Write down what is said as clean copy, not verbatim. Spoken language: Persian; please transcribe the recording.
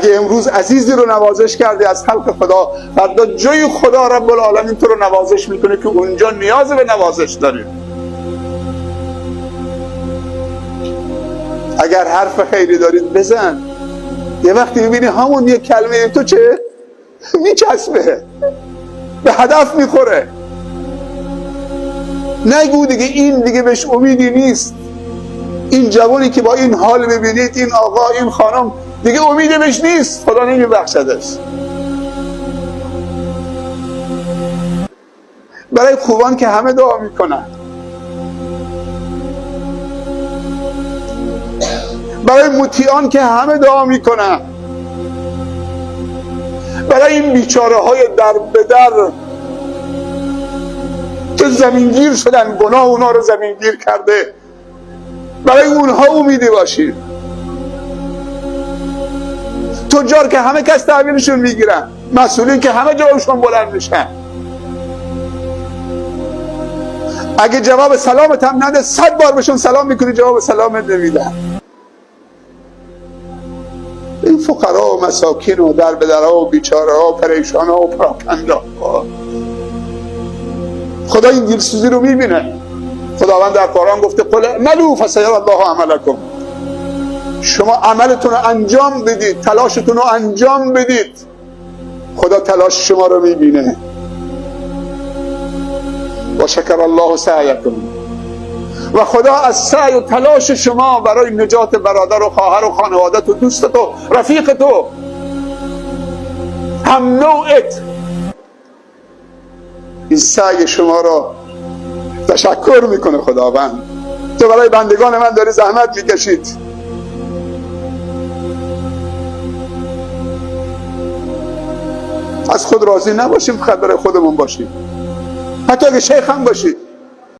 اگه امروز عزیزی رو نوازش کردی از خلق خدا، فردا جای خدا رب العالمین تو رو نوازش میکنه که اونجا نیاز به نوازش داری. اگر حرف خیری دارید بزن، یه وقتی میبینی همون یک کلمه تو چه میچسبه، به هدف میخوره. نگو دیگه این دیگه بهش امیدی نیست. این جوانی که با این حال ببینید، این آقا این خانم دیگه امیدی بهش نیست، خدا نمیبخشدش. برای خوبان که همه دعا میکنن، برای مطیعان که همه دعا میکنن، برای این بیچاره های در به در که زمینگیر شدن، گناه اونا رو زمینگیر کرده، برای اونها امیدی باشید. تجار که همه کس تحویلشون میگیرن، مسئولین که همه جوابشون بلند میشن، اگه جواب سلامت هم نده 100 بار بهشون سلام میکنی جواب سلامت نمیدن. این فقرا و مساکین و در به درها و بیچاره ها و پریشان ها و پراکنده ها، خدا این دلسوزی رو میبینه. خداوند در قرآن گفته قل اعملوا فسیری الله عملکم، شما عملتون رو انجام بدید، تلاشتون رو انجام بدید، خدا تلاش شما رو میبینه. و شکر الله سعیکم، و خدا از سعی و تلاش شما برای نجات برادر و خواهر و خانوادت و دوستت و رفیق تو هم نوعت، این سعی شما را تشکر میکنه خداوند. تو برای بندگان من داری زحمت میکشید. از خود راضی نباشیم، فقط برای خودمون باشیم. حتی اگه شیخ هم باشید،